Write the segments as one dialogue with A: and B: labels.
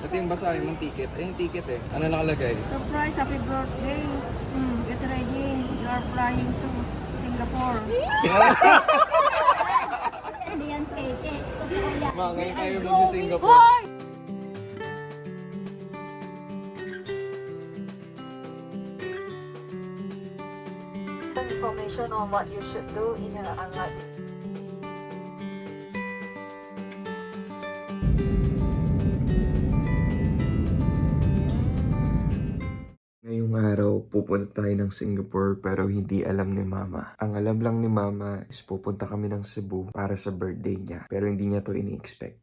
A: Ito yung basahin mong ticket. Ay, yung ticket eh. Ano nakalagay?
B: Surprise, happy birthday. Get ready. You are flying to Singapore.
C: Hindi yan fake.
A: Ma, ngayon tayo sa Singapore.
B: Hoy!
D: Information on what you should do in your unlike.
E: Ngayong araw, pupunta tayo ng Singapore pero hindi alam ni Mama. Ang alam lang ni Mama is pupunta kami ng Cebu para sa birthday niya. Pero hindi niya to ini-expect.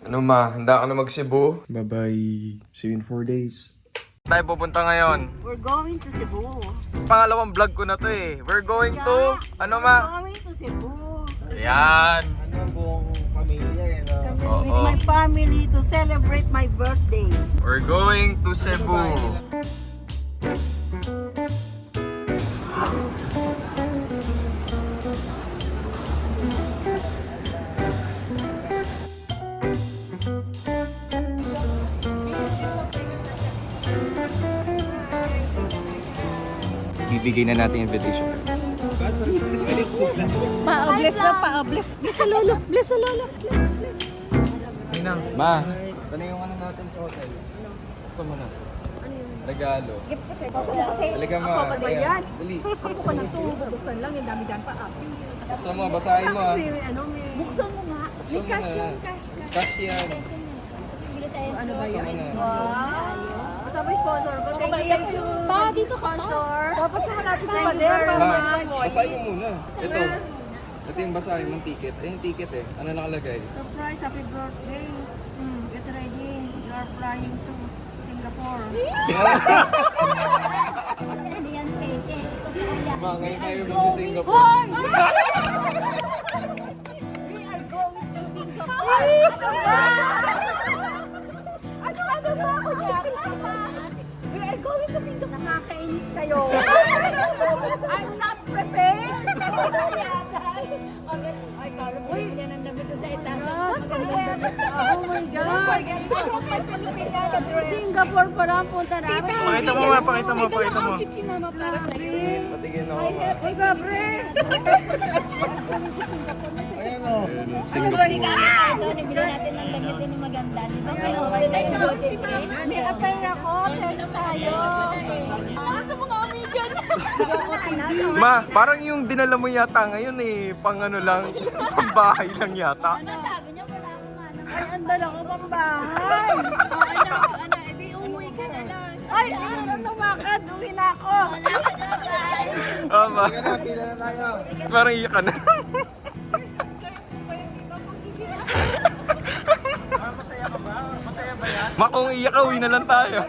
E: Ano ma, handa ka na mag-Cebu? Bye-bye. See you in 4 days. Tayo pupunta ngayon.
B: We're going to Cebu.
E: Pangalawang vlog ko na to eh. We're going to... Ano ma?
B: We're going to Cebu.
E: Ayan.
A: Ano buong pamilya eh, no?
B: With
E: Oo.
B: my family to celebrate my birthday.
E: We're going to Cebu. Bibigay na natin invitation.
B: Pa-bless na, pa-bless. Bless sa lolo, bless sa lolo.
E: Ninang. Ma, ano yung ano natin sa hotel? Gusto mo na? Regalo.
C: Gift kasi. Kasi
E: Talaga ma.
B: Ako ba ba yan?
E: Dali.
B: Ako pa nang bubuksan lang, yung dami-dami pa ating.
E: Gusto mo, basahin mo ah.
B: Buksan mo nga.
E: May cash yan, cash yan.
C: bili tayo
B: Ano ba
E: Gusto mo
B: yan?
E: na.
B: Basta may sponsor ko. Thank you.
C: Pa, dito ka pa.
B: Sponsor.
C: Dapat sa malapit sa
B: Thank you
C: pader.
B: very
E: Ma,
B: much.
E: basahin mo muna. Ito. Ito yung basahin mong ticket. Ay, yung ticket eh. Ano nakalagay?
B: Surprise, happy birthday. Get ready. You are flying to Singapore.
C: Hindi yan fake.
E: Ma, ngayon tayo sa Singapore.
B: Hoy! We are going to Singapore. Ano ba? Ano ba ako niya? We are going to Singapore. Nakakainis kayo. I'm not prepared.
C: Ay, Carlo, bumili niya ng damit doon sa itaas.
B: Oh my God. Singapore pa lang punta namin.
E: Pakita mo ma, pakita mo, pakita mo.
C: Outfit si mama para sa iyo.
E: Patigin ako ma.
B: Uy, Gabre!
E: Ayan o.
C: Sorry ka. Ito, nabili natin ng damit din na maganda. Di ba? May okay na ito. Si mama.
B: May atay ako. Pero tayo.
C: Nasa mga amiga niya.
E: Ma, parang yung dinala mo yata ngayon eh, pang ano lang, pang bahay lang yata.
C: Ano sabi niya? Wala akong ano.
B: Ay, andal ako pang bahay. Ano, edi umuwi ka na lang. Ay, ano tumakan? Uwi na ako.
E: Ma. Parang iyak ka na.
A: Masaya ka ba? Masaya ba yan?
E: Ma, kung iyak ka, uwi na lang tayo.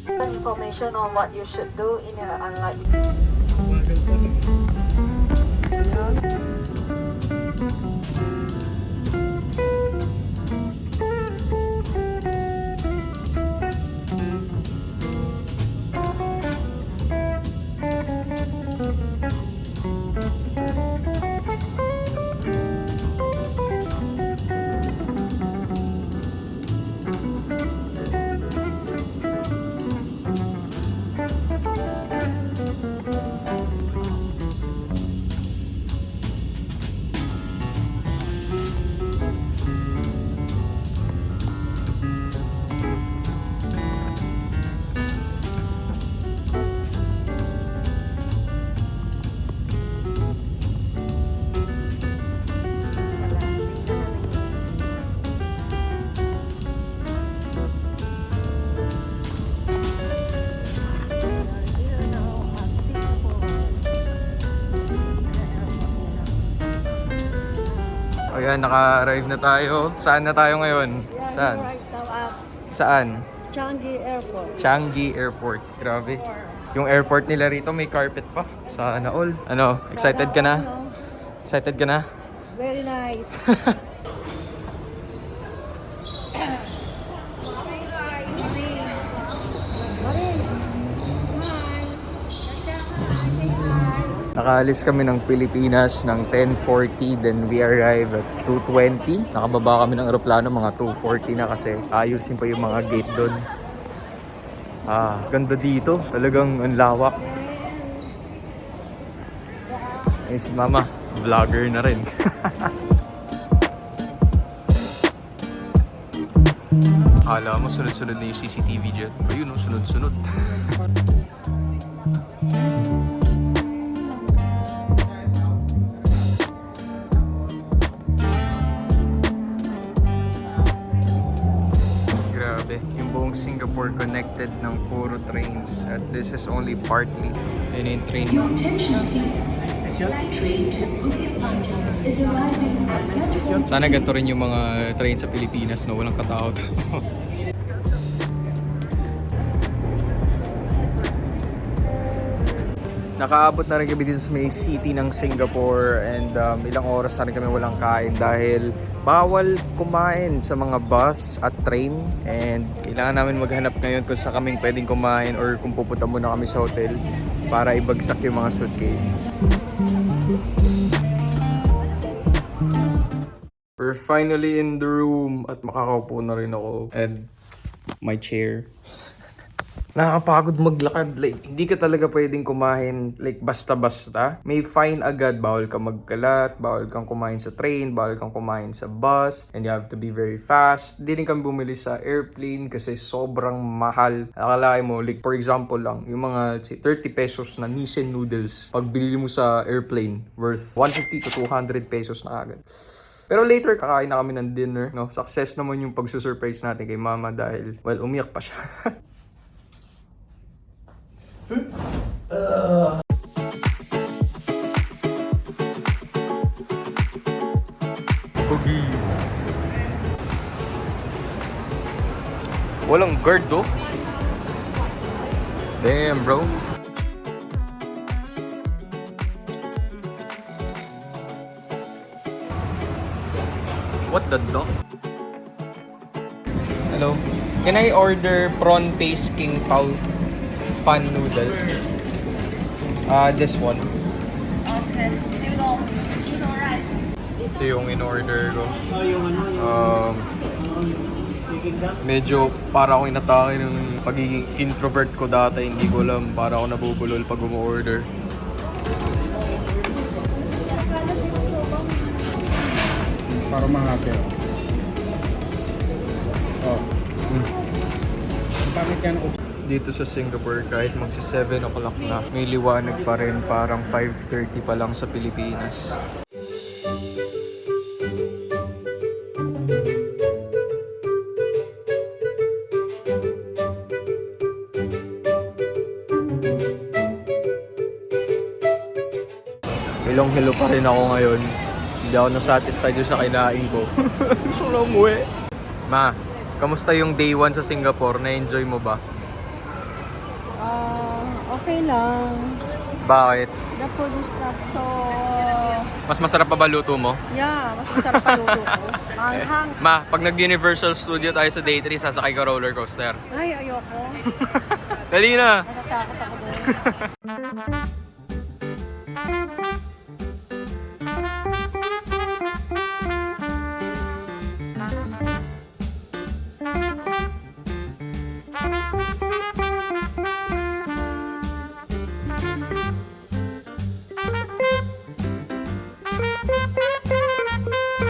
D: Information on what you should do in your unlike.
E: Ayan, naka-arrive na tayo. Saan na tayo ngayon? Saan?
B: Right now at
E: Saan?
B: Changi Airport.
E: Changi Airport. Grabe. Yung airport nila rito may carpet pa. Sana all. Ano, excited ka na? Excited ka na?
B: Very nice.
E: Nakaalis kami ng Pilipinas ng 10:40, then we arrive at 2:20. Nakababa kami ng aeroplano mga 2:40 na kasi ayusin pa yung mga gate doon. Ganda dito. Talagang ang lawak. Eh, si Mama, vlogger na rin. Akala mo sunod-sunod na yung CCTV dyan. Ayun, oh, sunod-sunod. Grabe, yung buong Singapore connected ng puro trains at this is only partly. Ayun yung train. Sana ganito rin yung mga train sa Pilipinas na walang katao. Nakaabot na rin kami dito sa may city ng Singapore and ilang oras na rin kami walang kain dahil bawal kumain sa mga bus at train and kailangan namin maghanap ngayon kung saan kaming pwedeng kumain or kung pupunta muna kami sa hotel para ibagsak yung mga suitcase. We're finally in the room at makakaupo na rin ako and my chair. Nakakapagod maglakad. Like, hindi ka talaga pwedeng kumain like basta-basta. May fine agad. Bawal ka magkalat, bawal kang kumain sa train, bawal kang kumain sa bus, and you have to be very fast. Hindi rin kang bumili sa airplane kasi sobrang mahal. Akalain mo, like for example lang, yung mga 30 pesos na Nissin noodles, pag binili mo sa airplane, worth 150 to 200 pesos na agad. Pero later, kakain na kami ng dinner. No? Success naman yung pagsusurprise natin kay Mama dahil, well, umiyak pa siya. Cookies. Walang guard though. Damn, bro. What the dog? Hello. Can I order prawn paste king pao fan noodle? This one.
C: Okay. Noodle rice.
E: Ito yung in-order ko. Medyo para akong inatake ng pagiging introvert ko dati. Hindi ko alam, para ako nabubulol pag umu-order.
A: Para mahati. Oh. Bakit yan?
E: Dito sa Singapore, kahit magsi 7 o'clock na, may liwanag pa rin, parang 5:30 pa lang sa Pilipinas. Hilong-hilo pa rin ako ngayon. Hindi ako nasatisfied sa kinain ko. Gusto na umuwi. Ma, kamusta yung day 1 sa Singapore? Na-enjoy mo ba?
B: Okay lang.
E: Bakit?
B: The food is not so...
E: Mas masarap pa ba luto mo?
B: Yeah, mas masarap pa luto ko. Manghang.
E: Ma, pag nag-Universal Studio tayo sa day 3, sasakay ka roller coaster.
B: Ay, ayoko.
E: Dali na!
B: Natatakot ako doon.